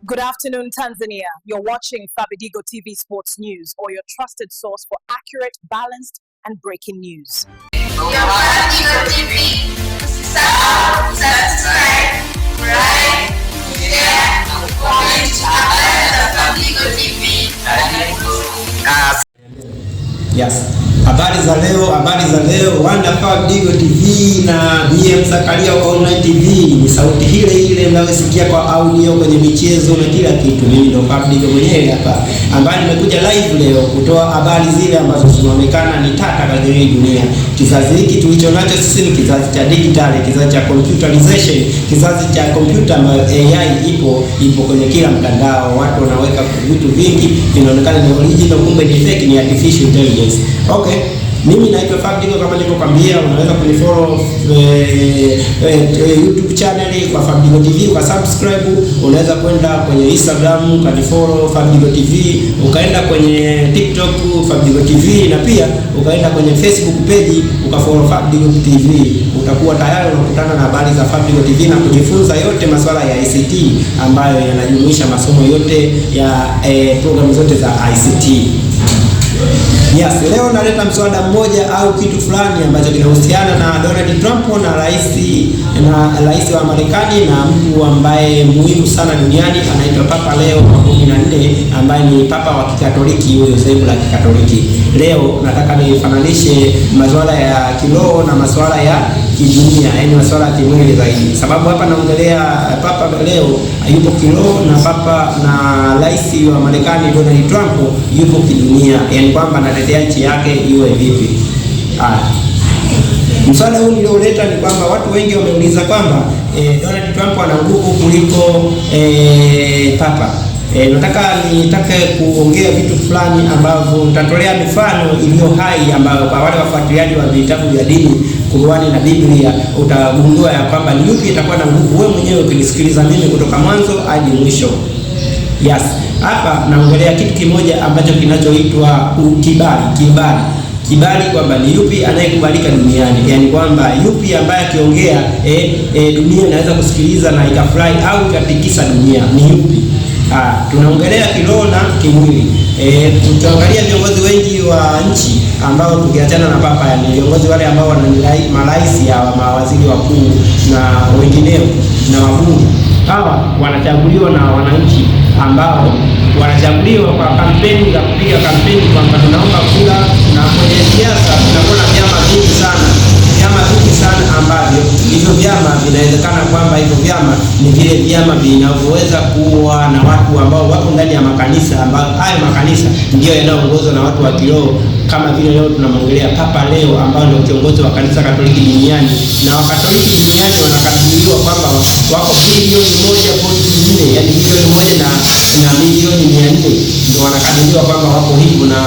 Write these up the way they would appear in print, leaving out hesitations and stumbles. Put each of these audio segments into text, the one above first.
Good afternoon, Tanzania. You're watching Fabidigo TV Sports News, or your trusted source for accurate, balanced, and breaking news. Fabidigo TV. Subscribe, like, share, comment, Fabidigo TV. Yes. Habari za leo Wanda Fabidigo TV na BM Zakaria Online TV. Ni sauti ile mnayosikia kwa audio kwenye michezo na kila kitu. Mimi ndo Fabidigo mwenyewe hapa, ambaye nimekuja live leo kutoa habari zile ambazo zinaonekana ni tata katika dunia. Kizazi hiki tulicho nacho sisi ni kizazi cha digital, kizazi cha computerization, kizazi cha computer na AI ipo kwenye kila mtandao. Watu wanaweka vitu vingi vinaonekana ni original, kumbe ni fake, ni artificial intelligence. Okay. Mimi naitwa Fabidigo kama nilivyokuambia. Unaweza kunifollow YouTube channel kwa Fabidigo TV kwa subscribe. Unaweza kwenda kwenye Instagram ukanifollow Fabidigo TV, ukaenda kwenye TikTok Fabidigo TV, na pia ukaenda kwenye Facebook page ukafollow Fabidigo TV. Utakuwa tayari unakutana na habari za Fabidigo TV na kujifunza yote masuala ya ICT ambayo yanajumuisha masomo yote ya programu zote za ICT. Yes, leo naleta mswada mmoja au kitu fulani ambacho kinahusiana na Donald Trump na rais wa Marekani na mtu ambaye muhimu sana duniani, anaitwa Papa Leo wa 14 ambaye ni papa wa Kikatoliki, huyo sehemu la Kikatoliki. Leo nataka nifananishe masuala ya kiroho na masuala ya kidunia, yaani masuala ya kimwili zaidi. Sababu hapa naongelea Papa Leo yupo kiroho na papa na rais wa Marekani Donald Trump yupo kidunia, yaani kwamba anatetea nchi yake iwe vipi. Mswada huu nilioleta ni kwamba watu wengi wameuliza kwamba Donald Trump ana nguvu kuliko papa. Nataka kuongea vitu fulani ambavyo nitatolea mifano iliyo hai, ambayo kwa wale wafuatiliaji wa vitabu vya dini, Qur'ani na Biblia, utagundua ya kwamba ni yupi itakuwa na nguvu. Wewe mwenyewe ukinisikiliza mimi kutoka mwanzo hadi mwisho. Yes. Hapa naongelea kitu kimoja ambacho kinachoitwa kibali, kwamba ni yupi anayekubalika duniani, yaani kwamba yupi ambaye akiongea dunia inaweza kusikiliza na ikafurahi au ikatikisa dunia, ni yupi? Tunaongelea kiroho na kimwili. Tutaangalia viongozi wengi wa nchi ambao tukiachana na papa, yani viongozi wale ambao wana marais ya mawaziri wakuu na wengineo na wabunge, hawa wanachaguliwa na wananchi, ambao wanachaguliwa kwa kampeni za kupiga kampeni kwamba tunaomba kura, na kwenye siasa tunaona vyama vingi sana ambavyo hivyo vyama vinawezekana kwamba hivyo vyama ni vile vyama vinavyoweza kuwa na watu ambao wako ndani ya makanisa, ambao hayo makanisa ndio yanayoongozwa na watu wa kiroho. Kama vile leo tunamwongelea Papa Leo ambao ndio kiongozi wa kanisa Katoliki duniani, na Wakatoliki duniani wanakadiriwa kwamba wako bilioni 1.4, yani bilioni 1 na milioni 400 ndio wanakadiriwa kwamba wako hivyo. Na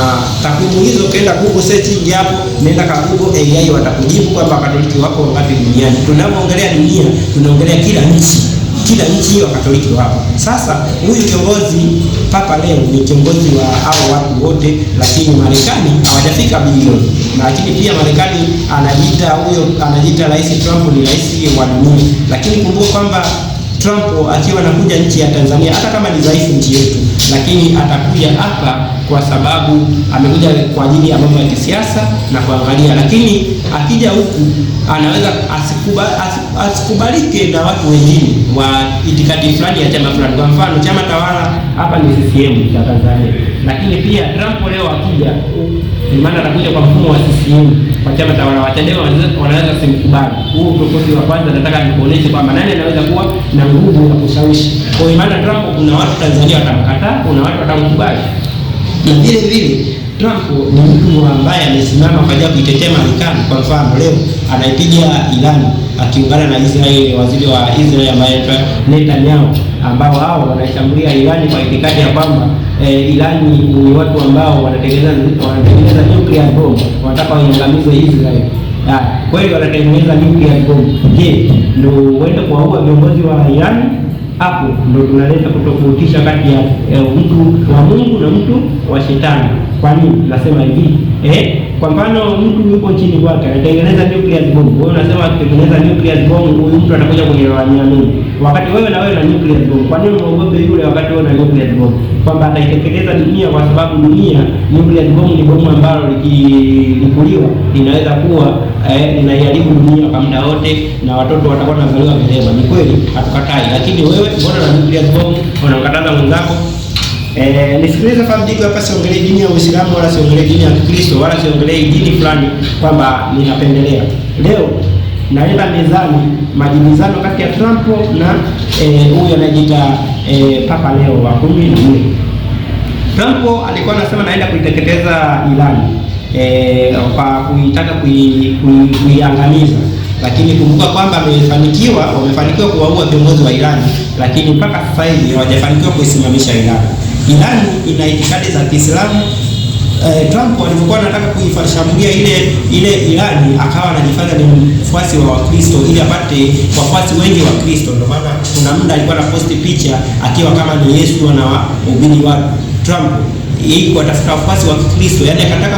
takwimu hizo ukienda Google searching hapo, nenda ka Google AI watakujibu kwamba Wakatoliki wako ngapi duniani. Tunapoongelea dunia tunaongelea kila nchi hiyo Wakatoliki wapo. Sasa huyu kiongozi Papa Leo ni kiongozi wa hao watu wote, lakini Marekani hawajafika bilioni. Lakini pia Marekani anajiita Rais Trump ni rais wa dunia. Lakini kumbuka kwamba Trump akiwa anakuja nchi ya Tanzania, hata kama ni dhaifu nchi yetu, lakini atakuja hapa kwa sababu amekuja kwa ajili ya mambo ya kisiasa na kuangalia. Lakini akija huku anaweza asikubalike na watu wengine wa itikadi fulani ya chama fulani. Kwa mfano chama tawala hapa ni CCM cha Tanzania, lakini pia Trump leo akija, maana atakuja kwa mfumo wa CCM kwa chama tawala, Wachadema wanaweza simkubali. Huu uongozi wa kwanza nataka nikuoneshe kwamba nani anaweza kuwa na nguvu ya kushawishi. Kwa maana Trump, kuna watu Tanzania watamkataa, kuna watu watamkubali. Na vile Trump ni mtu ambaye amesimama kwa ajili ya kuitetea Marekani. Kwa mfano leo anaipiga Iran akiungana na Israeli, waziri wa Israeli ambaye anaitwa Netanyahu, ambao hao wanashambulia Iran kwa itikadi ya kwamba Iran ni watu ambao wanatengeneza nuclear bomb, wanataka waangamize Israeli. Kweli wanatengeneza nuclear bomb. Je, ndio uende kuwaua viongozi wa Iran? hapo ndio tunaleta kutofautisha kati ya mtu wa Mungu na mtu wa shetani. Kwa nini nasema hivi? Kwa mfano mtu yuko nchini kwake anatengeneza nuclear bomb. Wewe unasema akitengeneza nuclear bomb huyu mtu atakuja kuniamini nini? Wakati wewe na wewe na nuclear bomb. Kwa nini unaogopa yule wakati wewe na nuclear bomb? Kwamba ataitekeleza dunia, kwa sababu dunia nuclear bomb ni bomu ambalo likilipuliwa linaweza kuwa linaiharibu dunia kwa muda wote na watoto watakuwa wanazaliwa vilema. Ni kweli, hatukatai. Lakini wewe mbona na nuclear bomb unamkataza mwenzako? Nisikilize Famdigo, hapa siongelee dini ya Uislamu wala siongelee dini ya Kristo wala siongelee dini fulani kwamba ninapendelea. Leo naleta mezani majibizano kati ya Trump na huyu anajiita Papa Leo wa 14. Trump alikuwa anasema naenda kuiteketeza Iran kwa kuitaka kuiangamiza, lakini kumbuka kwamba wamefanikiwa kuwaua viongozi wa Iran, lakini mpaka sasa hivi hawajafanikiwa kuisimamisha Iran. Iran ina itikadi za Kiislamu. Trump alipokuwa anataka kuifashambulia ile Iran akawa anajifanya ni mfuasi wa Wakristo ili apate wafuasi wengi wa Kristo. Ndio maana kuna muda alikuwa na posti picha akiwa kama ni Yesu na wahubiri wa Trump ili kuwatafuta wafuasi wa Kristo, yani akataka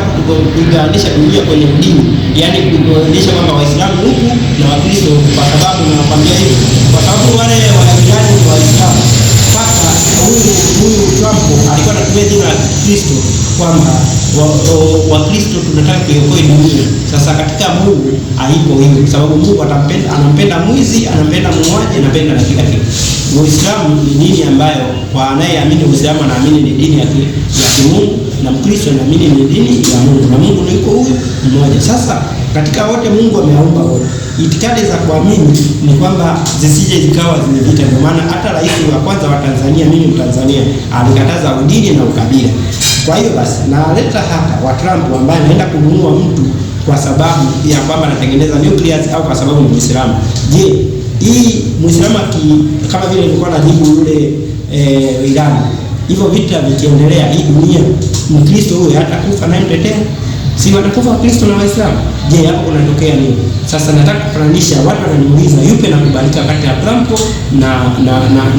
kuiganisha dunia kwenye dini, yani kuonyesha kwamba Waislamu huku na Wakristo, kwa sababu nakwambia hivi, kwa sababu wale Wairani ni Waislamu. Sasa huyu Trump alikuwa anatumia jina la Kristo kwamba Wakristo tunataka kuiokoa dunia. Sasa katika Mungu haipo hiyo, kwa sababu Mungu anampenda mwizi, anampenda muuaji, anapenda na kila kitu. Uislamu ni dini ambayo kwa anayeamini Uislamu anaamini ni dini ya Mungu, na Mkristo anaamini ni dini ya Mungu, na Mungu ni yuko huyu mmoja. Sasa katika wote Mungu ameumba wote. Itikadi za kuamini ni kwamba zisije zikawa zimepita. Ndio maana hata rais wa kwanza wa Tanzania, mimi Mtanzania, alikataza udini na ukabila. Kwa hiyo basi naleta hata wa Trump ambaye anaenda kununua mtu kwa sababu ya kwamba anatengeneza nuclear au kwa sababu ni Muislamu. Je, hii Muislamu kama vile nilikuwa najibu yule Iran, hivyo vita vikiendelea hii dunia, Mkristo huyo hatakufa naye mtetea? Si watakufa Kristo na Waislamu? Je, hapo kunatokea nini? Sasa nataka kufananisha, watu wananiuliza yupi anakubalika kati ya Trump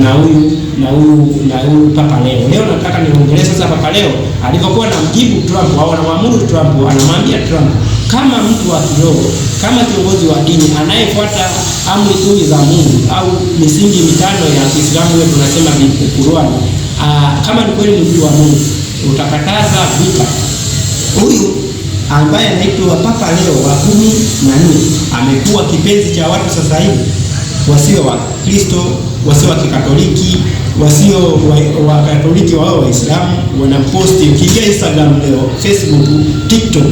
na huyu Papa Leo. Leo nataka niongelee sasa Papa Leo alivyokuwa anamjibu Trump au anamwamuru Trump, anamwambia Trump kama mtu wa kiroho, kama kiongozi wa dini anayefuata amri 10 za Mungu au misingi mitano ya Kiislamu, wewe tunasema ni Qur'an. Kama ni kweli ni mtu wa Mungu, utakataza vita. Huyu ambaye anaitwa Papa Leo wa 14 amekuwa kipenzi cha watu sasa hivi, wasio wa Kristo, wasio wa Kikatoliki, wasio wa Katoliki, wao Waislamu wanaposti. Ukiingia Instagram leo, Facebook, TikTok,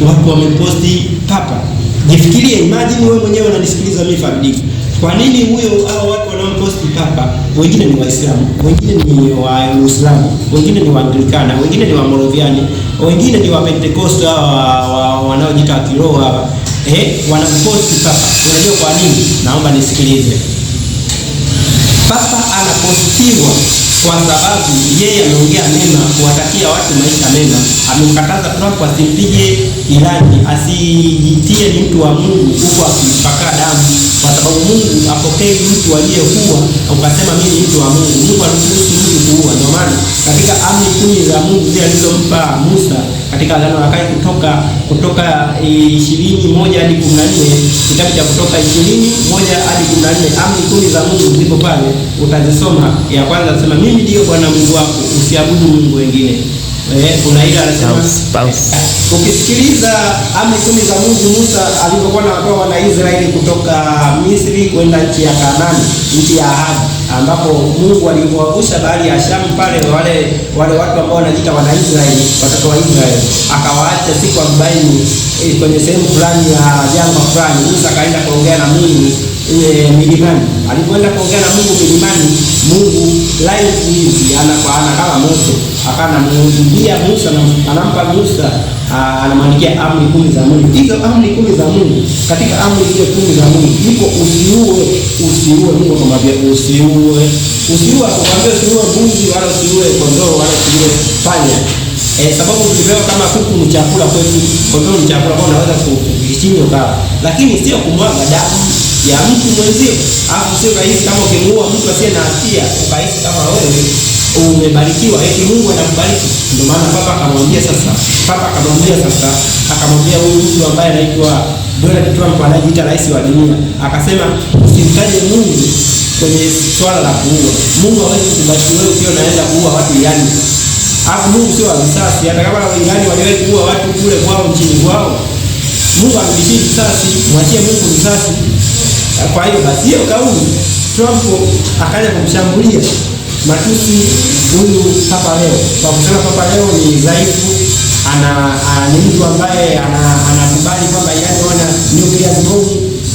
watu wameposti Papa. Jifikirie, imagine wewe mwenyewe unanisikiliza mimi Famdigo. Kwa nini hao watu wanaomposti Papa wengine ni Waislamu, wengine ni Waislamu, wengine ni Waanglikana, wengine ni Wamoraviani, wengine ni Wapentekoste wanaojiita kiroho hawa, wanaposti Papa? Unajua kwa nini? Naomba nisikilize. Papa anapostiwa kwa sababu yeye ameongea mema, kuwatakia watu maisha mema. Amemkataza Trump asimpige Irani, asijitie ni mtu wa Mungu huko akipaka damu, kwa sababu Mungu apokee mtu aliyekuwa ukasema mimi ni mtu wa Mungu. Mungu anaruhusu mtu kuua. Ndio maana katika amri 10 za Mungu zile alizompa Musa katika Agano la Kale, kutoka 20:1 hadi 14, kitabu cha Kutoka 20:1 hadi 14, amri 10 za Mungu zipo pale, utazisoma. Ya kwanza anasema mimi ndio Bwana Mungu wako, usiabudu Mungu wengine. Kuna ile anasema ukisikiliza amri 10 za Mungu, Musa alipokuwa anawatoa wana Israeli kutoka Misri kwenda nchi ya Kanaani, nchi ya ahadi, ambapo Mungu aliwavusha bahari ya Shamu pale, wale watu ambao wanajiita wana Israeli, watoto wa Israeli, akawaacha siku 40 kwenye sehemu fulani ya jangwa fulani. Musa akaenda kuongea na Mungu milimani. Alipoenda kuongea na Mungu milimani, Mungu live hivi ana kama moto, akanamwambia Musa na anampa Musa, anamwandikia amri 10 za Mungu. Hizo amri 10 za Mungu, katika amri hizo 10 za Mungu iko usiue. Mungu akamwambia usiue, akamwambia usiue mbuzi wala usiue kondoo wala usiue panya. sababu tulipewa kama kuku ni chakula kwetu, kondoo ni chakula, kwa unaweza kuchinja ukala, lakini sio kumwaga damu ya mtu mwenzio. Alafu sio rahisi kama ukimuua mtu asiye na hatia ukahisi kama wewe umebarikiwa, eti Mungu anakubariki. Ndio maana papa akamwambia huyu mtu ambaye anaitwa Donald Trump anajiita rais wa dunia, akasema usimtaje Mungu kwenye swala la kuua. Mungu hawezi kukubariki wewe ukiwa unaenda kuua watu yani. Alafu Mungu sio wa visasi, hata kama wengine waliwahi kuua watu kule kwao nchini kwao. Mungu amebishia visasi, mwachie Mungu visasi. Kwa hiyo basi hiyo kauli Trump akaja kumshambulia matusi huyu Papa Leo. Kwa kusema Papa Leo ni dhaifu, ni mtu ambaye anakubali kwamba yani wana nuclear bomb,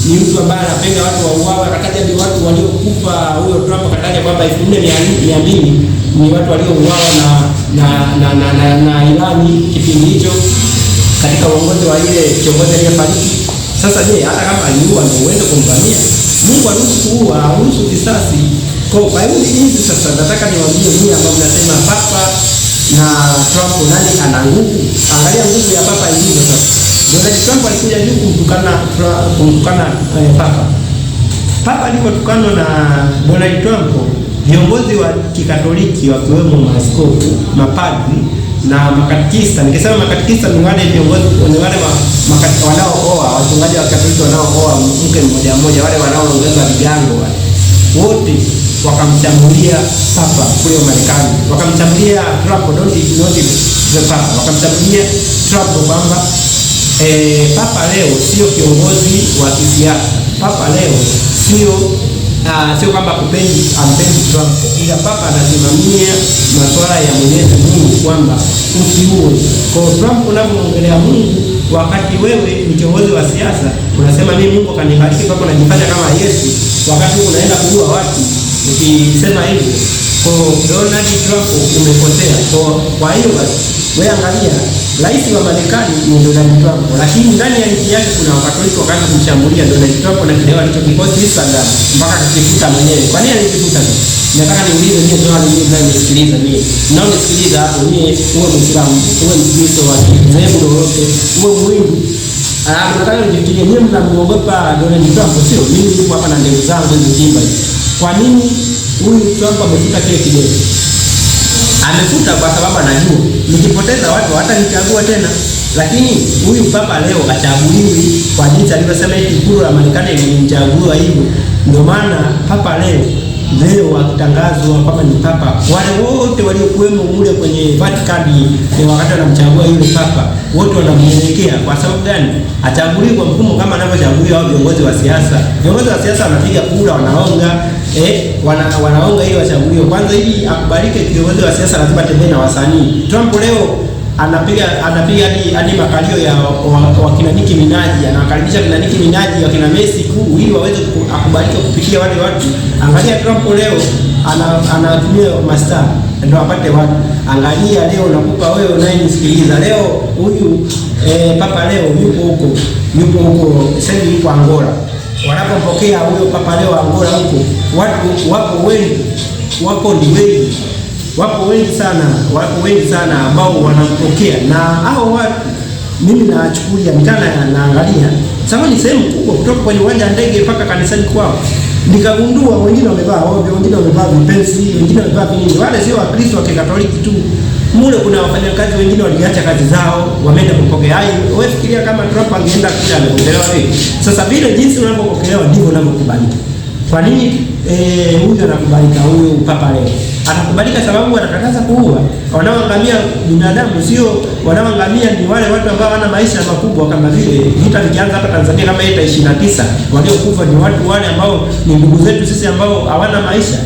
ni mtu ambaye anapenda watu wauawe. Akataja ni watu waliokufa, huyo Trump akataja kwamba 4200 ni watu waliouawa na Irani kipindi hicho katika uongozi wa ile kiongozi aliyefariki. Sasa je, hata kama aliua ndio uende kumvamia? Mungu haruhusu kuua, haruhusu kisasi. Kwa hiyo hizi sasa nataka niwaambie nyinyi ambao mnasema Papa na Trump nani ana nguvu. Angalia nguvu ya Papa ilivyo sasa. Donald Trump alikuja juu kumtukana Papa. Papa alipotukanwa na Donald Trump, viongozi wa Kikatoliki wakiwemo maaskofu, mapadri na makatekista. Nikisema makatekista ni wale viongozi, ni wale wanaooa, wachungaji wa Katoliki wanaooa mke mmoja mmoja, wale wanaoongeza vigango wale. Wote wakamshambulia Papa kule Marekani. Wakamshambulia Trump, wakamshambulia Trump kwamba Papa Leo sio kiongozi wa kisiasa. Papa Leo sio kwamba ampendi Trump, ila Papa anasimamia masuala ya Mwenyezi Mungu kwamba usiue. Kwa Trump unapomwongelea Mungu wakati wewe ni kiongozi wa siasa, unasema mimi Mungu kanibariki, Papa unajifanya kama Yesu wakati unaenda kuua watu. Ukisema hivyo kwa Donald Trump umekosea. Kwa hiyo basi wewe angalia, rais wa Marekani ni Donald Trump, lakini ndani ya nchi yake kuna Wakatoliki wakaanza kumshambulia Donald Trump na kile alichokiposti Instagram mpaka akifuta mwenyewe. Kwa nini alikifuta sasa? Nataka niulize nyie swali nyinyi mnanisikiliza nyie. Mnaonisikiliza hapo nyie, uwe Muislamu, uwe Mkristo wa dhehebu lolote, uwe Muhindu. Nataka nijifikirie nyie mnamuogopa Donald Trump sio? Mimi nipo hapa na ndevu zangu hizo jimba hizo. Kwa nini huyu Trump amefuta kile kidole? Amefuta kwa sababu anajua nikipoteza watu hata nichagua tena. Lakini huyu Papa Leo achaguliwi kwa jinsi alivyosema hii ikulu la Marekani ilimchagua hivyo. Ndio maana Papa leo akitangazwa kama ni Papa, wale wote waliokuwemo mule kwenye Vatican wakati wanamchagua yule Papa, wote wanamwelekea. Kwa sababu gani? Achaguliwe kwa mfumo kama anavyochaguliwa hao viongozi wa siasa. Viongozi wa siasa wanapiga kura, wanaonga wanaonga ili wachaguliwe. Kwanza ili akubalike kiongozi wa siasa lazima tembee na wasanii. Trump leo anapiga hadi makalio ya wakina Nicki Minaj, anawakaribisha kina Nicki Minaj, wakina Messi ili waweze akubalika kupitia wale watu. Angalia Trump leo anatumia mastaa ndio apate watu. Angalia leo nakupa wewe unayenisikiliza leo, huyu Papa Leo yupo huko sasa, yupo Angola. Wanapopokea huyo Papa Leo Angola huko, watu wapo wengi sana ambao wanampokea, na hao watu mimi naachukulia mtana naangalia sababu ni sehemu kubwa kutoka kwenye uwanja wa ndege mpaka kanisani kwao. Nikagundua wengine wamevaa ovyo, wengine wamevaa vipensi, wengine wamevaa vinini. Wale sio Wakristo wa Kikatoliki tu. Mule kuna wafanyakazi wengine waliacha kazi zao, wameenda kupokea. Wewe fikiria kama Trump angeenda kule angepokelewa vipi? Sasa vile jinsi unavyopokelewa ndivyo unavyokubalika. Kwa nini huyu anakubalika, huyu Papa Leo? Anakubalika sababu anakataza kuua. Wanaoangamia binadamu sio wanaoangamia ni wale watu ambao wana maisha makubwa, kama vile vita vikianza hapa Tanzania kama ile 29 waliokufa ni watu wale ambao ni ndugu zetu sisi ambao hawana maisha.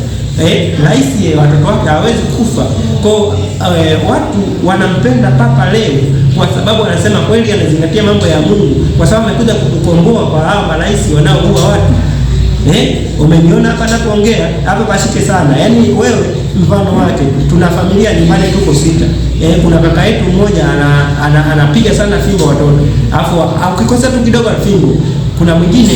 Rais watoto wake hawezi kufa. Kwa watu wanampenda Papa Leo kwa sababu anasema kweli anazingatia mambo ya Mungu, kwa sababu amekuja kutukomboa kwa hao marais wanaoua watu. Umeniona hapa napoongea hapa pashike sana. Yaani wewe mfano wake, tuna familia nyumbani tuko 6. Kuna kaka yetu mmoja anapiga sana fimbo watoto. Alafu ukikosa tu kidogo fimbo kuna mwingine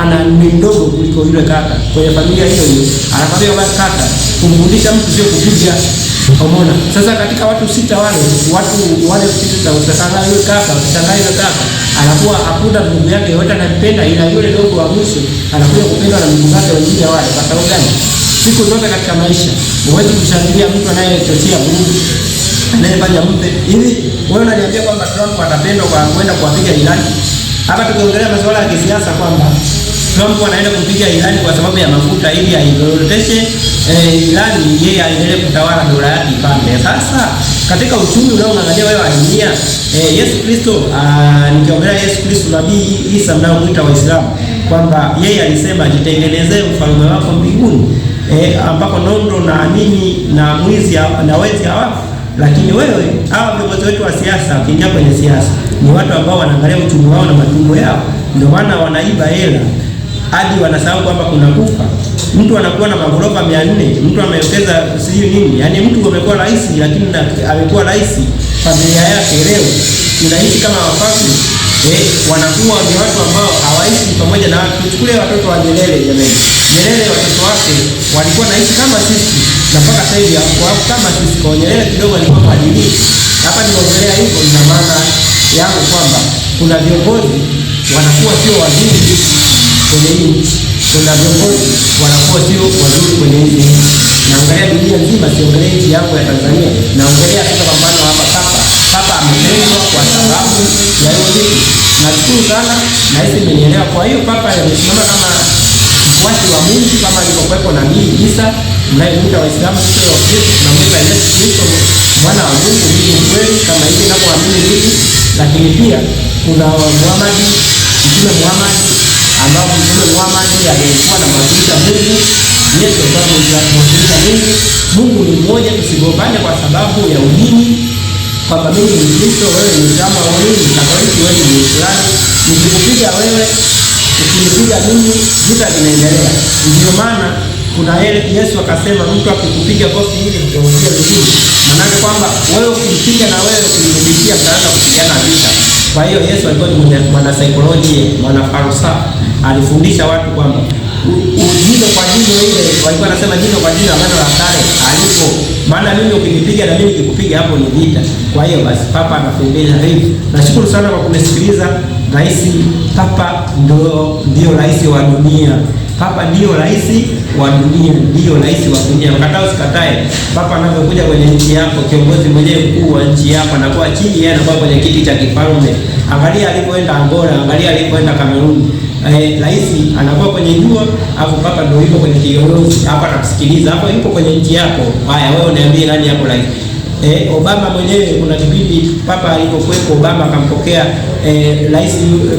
ana ni mdogo kuliko yule kaka kwenye familia hiyo hiyo, anakwambia baba kaka, kumfundisha mtu sio kupiga. Umeona? Sasa katika watu 6 wale 6 utashangaa yule kaka, yule kaka anakuwa hakuna ndugu yake yote anampenda, ila yule dogo wa mwisho anakuja kupendwa na ndugu zake wengine wale. Kwa sababu gani? Siku zote katika maisha huwezi kushangilia mtu anayechochea vurugu, anayefanya mpe hivi. Wewe unaniambia kwamba Trump atapendwa kwa kwenda kuwapiga Iran? Hapa tukiongelea masuala ya kisiasa kwamba Trump anaenda kupiga Iran kwa sababu ya mafuta ili aidoroteshe Iran, yeye aendelee kutawala dola yake ipande. Sasa katika uchumi unaoangalia wewe wa dunia, Yesu Kristo, nikiongelea Yesu Kristo Nabii Isa mnaomuita Waislamu, kwamba yeye alisema jitengenezee ufalme wako mbinguni, ambapo nondo na nini na mwizi na wezi hawapo. Lakini wewe, hawa viongozi wetu wa siasa, ukiingia kwenye siasa, ni watu ambao wanaangalia uchumi wao na matumbo yao. Ndio maana wanaiba hela hadi wanasahau kwamba kuna kufa. Mtu anakuwa na magorofa 400, mtu amewekeza sijui nini. Yaani mtu amekuwa rais, lakini amekuwa rais familia yake leo inaishi kama wafalme. Wanakuwa ni watu ambao hawaishi pamoja na watu. Tuchukulie watoto wa Nyerere jamani. Nyerere watoto wake walikuwa naishi kama sisi na mpaka sasa hivi wako kama sisi. Kwa Nyerere kidogo alikuwa mwadilifu. Hapa nimeongelea hivyo na maana yangu kwamba kuna viongozi wanakuwa sio wazuri kwenye hii nchi. Kuna viongozi wanakuwa sio wazuri kwenye hii nchi. Naangalia dunia nzima, siongelee nchi yangu ya Tanzania. Naongelea sasa kwa mfano hapa Papa ametengwa kwa sababu ya hiyo kitu. Nashukuru sana na hisi mmenielewa. Kwa hiyo Papa amesimama kama mfuasi wa Mungu kama alivyokuwepo Nabii Isa, mnayemuita Waislamu sio wa Kristo, tunamuita Yesu Kristo mwana wa Mungu, Mungu kweli kama hivi ninavyoamini mimi. Lakini pia kuna Mtume Muhammad ambao Mtume Muhammad alikuwa na mafundisho Mungu. Yesu alikuwa anamfundisha Mungu. Mungu ni mmoja, tusigombane kwa sababu ya udini, kwamba mimi ni Mkristo, wewe ni Muislamu, au wewe ni Katoliki, wewe ni Muislamu. Nikikupiga wewe, ukinipiga mimi, vita vinaendelea. Ndio maana kuna Yesu akasema mtu akikupiga kofi hili utaongea vizuri. Maana kwamba wewe ukimpiga na wewe ukimpigia mtaanza kupigana vita. Kwa hiyo Yesu alikuwa ni mwana saikolojia, mwana falsafa. Alifundisha watu kwamba jino kwa jino, ile walikuwa wanasema jino kwa jino agano la kale alipo. Maana mimi ukinipiga na mimi nikikupiga, hapo ni vita. Kwa hiyo basi Papa anafundisha hivi. Nashukuru sana kwa kunisikiliza. Papa ndio rais wa dunia. Papa ndio rais wa dunia, ndio rais wa dunia. Mkataa usikatae. Papa anapokuja kwenye nchi yako, kiongozi mwenyewe mkuu wa nchi yako anakuwa chini, yeye anakuwa kwenye kiti cha kifalme. Angalia alipoenda Angola, angalia alipoenda Kamerun. Rais anakuwa kwenye jua, afu Papa ndio yuko kwenye kiyoyozi. Hapa anakusikiliza, hapo yupo kwenye nchi yako. Haya, wewe uniambie nani yako rais? Obama mwenyewe kuna kipindi Papa alipokuwepo, Obama akampokea rais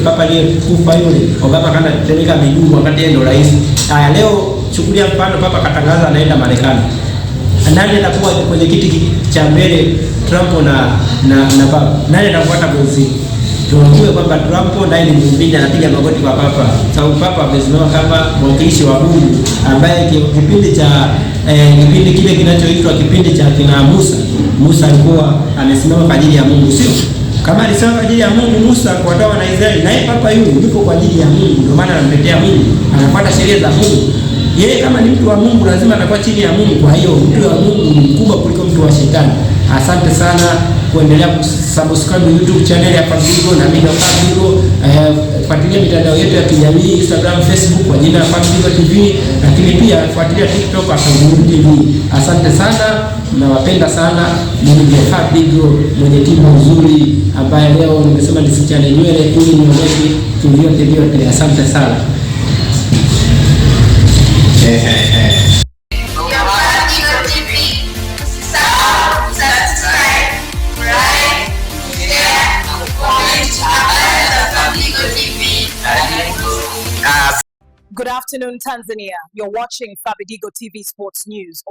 Papa aliyekufa yule. Obama kana kutemeka miguu wakati yeye ndo rais. Haya, leo chukulia mfano Papa katangaza anaenda Marekani. Nani atakuwa kwenye kiti cha mbele, Trump na Papa? Nani atafuata bosi? Tunajua kwamba Trump naye ni muumini, anapiga magoti kwa Papa. Sababu Papa amesimama kama mwakilishi wa Mungu, ambaye kipindi kile kinachoitwa kipindi cha kina Musa alikuwa amesimama kwa ajili ya Mungu, sio? Kama alisema kwa ajili ya Mungu Musa kwa watu wa Israeli, naye Papa yule yupo kwa ajili ya Mungu, ndio maana anamtetea Mungu, anafuata sheria za Mungu. Yeye kama ni mtu wa Mungu lazima atakuwa chini ya Mungu. Kwa hiyo mtu wa Mungu ni mkubwa kuliko mtu wa shetani. Asante sana kuendelea kusubscribe YouTube channel ya Fabidigo na mimi Fabidigo. Fuatilia mitandao yetu ya kijamii Instagram, Facebook kwa jina la Fabidigo TV, lakini pia fuatilia TikTok kwa Fabidigo TV. Asante sana, nawapenda sana. Mimi ni Fabidigo mwenye timu nzuri ambaye leo nimesema nisichane nywele ili nionyeshe vyote. Asante sana. Good afternoon, Tanzania. You're watching Fabidigo TV Sports News.